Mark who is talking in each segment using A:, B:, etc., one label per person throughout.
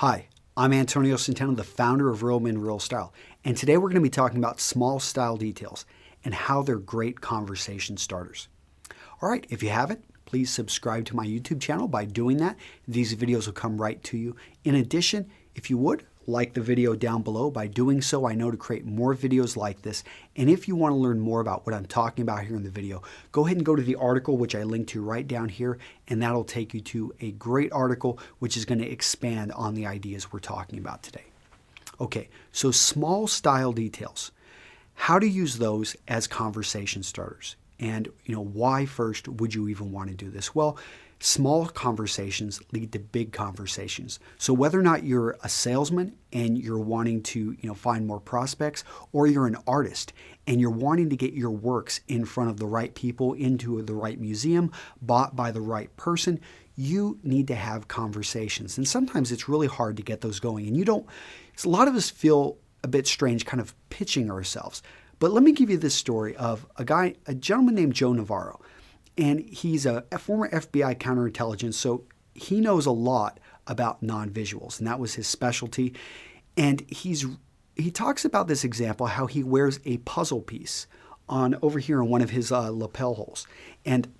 A: Hi, I'm Antonio Centeno, the founder of Real Men Real Style, and today we're going to be talking about small style details and how they're great conversation starters. All right, if you haven't, please subscribe to my YouTube channel by doing that. These videos will come right to you. In addition, if you would, like the video down below. By doing so, I know to create more videos like this. And if you want to learn more about what I'm talking about here in the video, go ahead and go to the article, which I linked to right down here, and that'll take you to a great article, which is going to expand on the ideas we're talking about today. Okay, so small style details. How to use those as conversation starters. And, why first would you even want to do this? Well, small conversations lead to big conversations. So whether or not you're a salesman and you're wanting to, find more prospects, or you're an artist and you're wanting to get your works in front of the right people, into the right museum, bought by the right person, you need to have conversations. And sometimes it's really hard to get those going. And a lot of us feel a bit strange kind of pitching ourselves. But let me give you this story of a gentleman named Joe Navarro. And he's a former FBI counterintelligence, so he knows a lot about non-visuals, and that was his specialty. And he talks about this example, how he wears a puzzle piece over here on one of his lapel holes. And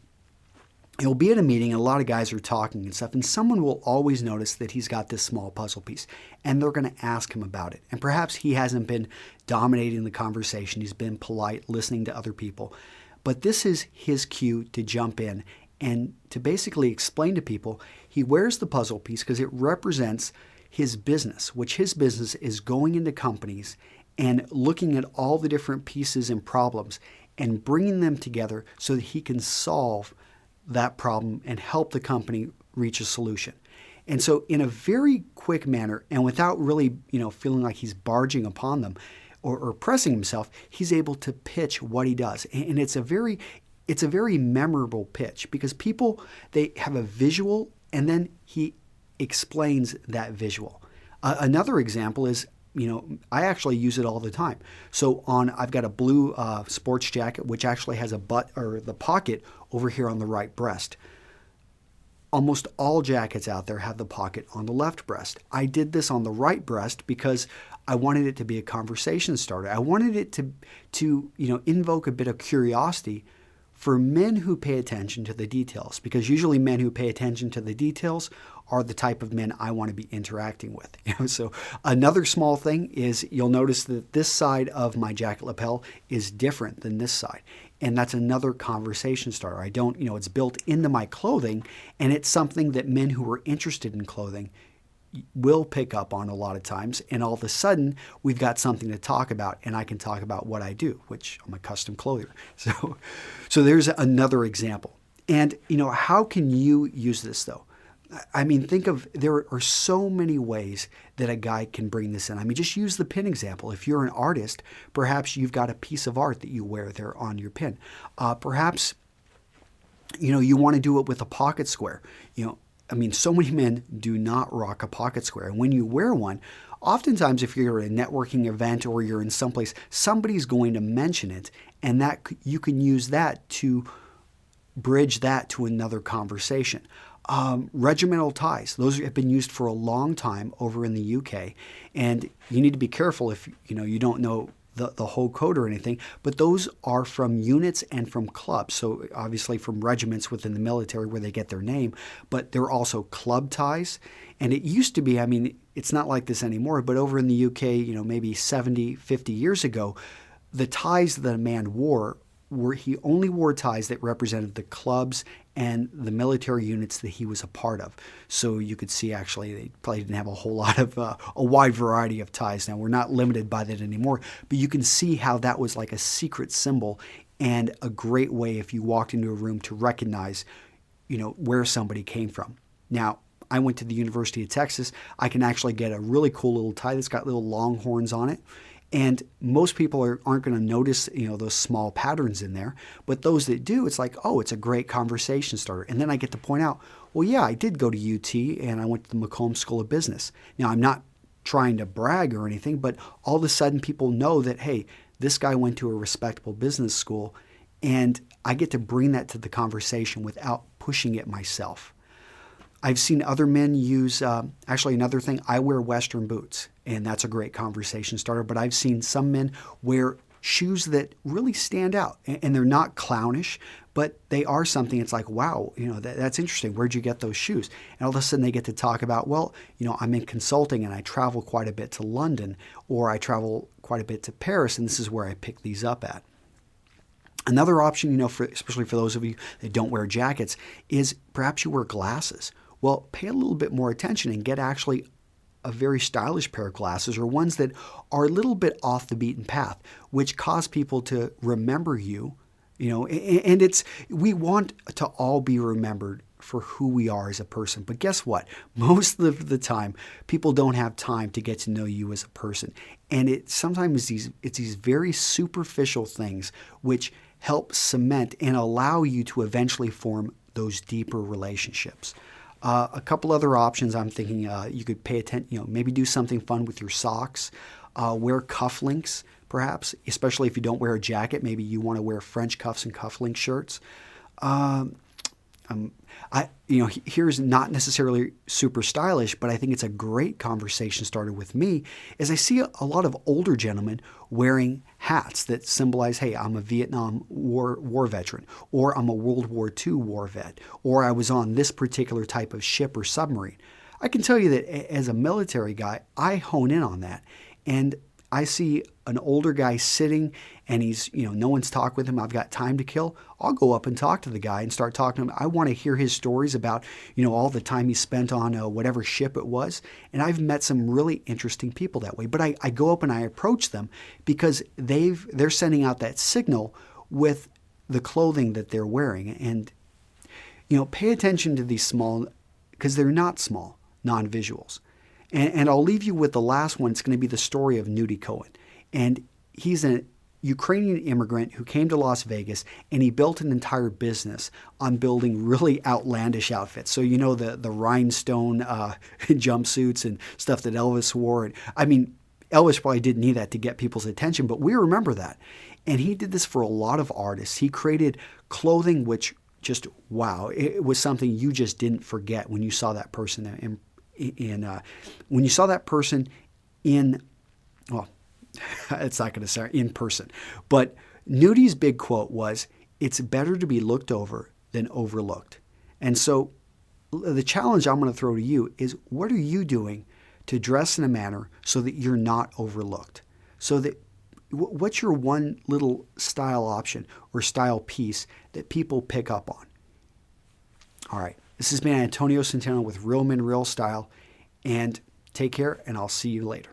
A: he'll be at a meeting, and a lot of guys are talking and stuff, and someone will always notice that he's got this small puzzle piece, and they're going to ask him about it. And perhaps he hasn't been dominating the conversation. He's been polite, listening to other people. But this is his cue to jump in and to basically explain to people he wears the puzzle piece because it represents his business, which his business is going into companies and looking at all the different pieces and problems and bringing them together so that he can solve that problem and help the company reach a solution. And so in a very quick manner and without really, feeling like he's barging upon them, or pressing himself, he's able to pitch what he does. And it's a very memorable pitch because people, they have a visual and then he explains that visual. Another example is, I actually use it all the time. So I've got a blue sports jacket, which actually has the pocket over here on the right breast. Almost all jackets out there have the pocket on the left breast. I did this on the right breast because I wanted it to be a conversation starter. I wanted it to invoke a bit of curiosity for men who pay attention to the details, because usually men who pay attention to the details are the type of men I want to be interacting with. So another small thing is you'll notice that this side of my jacket lapel is different than this side. And that's another conversation starter. It's built into my clothing, and it's something that men who are interested in clothing will pick up on a lot of times. And all of a sudden, we've got something to talk about, and I can talk about what I do, which I'm a custom clothier. So there's another example. And, how can you use this, though? There are so many ways that a guy can bring this in. Just use the pin example. If you're an artist, perhaps you've got a piece of art that you wear there on your pin. Perhaps, you want to do it with a pocket square. So many men do not rock a pocket square. And when you wear one, oftentimes if you're at a networking event or you're in someplace, somebody's going to mention it, and that you can use that to bridge that to another conversation. Regimental ties, those have been used for a long time over in the UK, and you need to be careful if you don't know the whole code or anything, but those are from units and from clubs. So obviously from regiments within the military where they get their name, but they're also club ties. And it used to be, it's not like this anymore, but over in the UK, maybe 70, 50 years ago, the ties that a man wore he only wore ties that represented the clubs and the military units that he was a part of. So you could see actually they probably didn't have a whole lot of a wide variety of ties. Now we're not limited by that anymore, but you can see how that was like a secret symbol and a great way if you walked into a room to recognize, where somebody came from. Now, I went to the University of Texas. I can actually get a really cool little tie that's got little long horns on it. And most people aren't going to notice, those small patterns in there. But those that do, it's like, oh, it's a great conversation starter. And then I get to point out, well, yeah, I did go to UT and I went to the Macomb School of Business. Now, I'm not trying to brag or anything, but all of a sudden people know that, hey, this guy went to a respectable business school, and I get to bring that to the conversation without pushing it myself. I've seen other men use, actually another thing, I wear Western boots, and that's a great conversation starter, but I've seen some men wear shoes that really stand out, and they're not clownish, but they are something. It's like, wow, that's interesting. Where'd you get those shoes? And all of a sudden they get to talk about, well, I'm in consulting and I travel quite a bit to London, or I travel quite a bit to Paris, and this is where I pick these up at. Another option, especially for those of you that don't wear jackets, is perhaps you wear glasses. Well, pay a little bit more attention and get actually a very stylish pair of glasses, or ones that are a little bit off the beaten path, which cause people to remember you. And we want to all be remembered for who we are as a person. But guess what? Most of the time, people don't have time to get to know you as a person. And sometimes it's these very superficial things which help cement and allow you to eventually form those deeper relationships. A couple other options I'm thinking, you could pay attention, maybe do something fun with your socks, wear cufflinks perhaps, especially if you don't wear a jacket. Maybe you want to wear French cuffs and cufflink shirts. Here's not necessarily super stylish, but I think it's a great conversation starter with me, is I see a lot of older gentlemen wearing hats that symbolize, hey, I'm a Vietnam War veteran, or I'm a World War II war vet, or I was on this particular type of ship or submarine. I can tell you that as a military guy, I hone in on that, and I see an older guy sitting and he's, no one's talked with him. I've got time to kill. I'll go up and talk to the guy and start talking to him. I want to hear his stories about, all the time he spent on whatever ship it was. And I've met some really interesting people that way. But I go up and I approach them because they're sending out that signal with the clothing that they're wearing. And, pay attention to these small, because they're not small, non-visuals. And I'll leave you with the last one. It's going to be the story of Nudie Cohen. And he's a Ukrainian immigrant who came to Las Vegas, and he built an entire business on building really outlandish outfits. So the rhinestone jumpsuits and stuff that Elvis wore. And, Elvis probably didn't need that to get people's attention, but we remember that. And he did this for a lot of artists. He created clothing which just, wow, it was something you just didn't forget when you saw that person when you saw that person it's not going to say in person, but Nudie's big quote was, "It's better to be looked over than overlooked." And so the challenge I'm going to throw to you is, what are you doing to dress in a manner so that you're not overlooked? So that what's your one little style option or style piece that people pick up on? All right. This has been Antonio Centeno with Real Men, Real Style, and take care, and I'll see you later.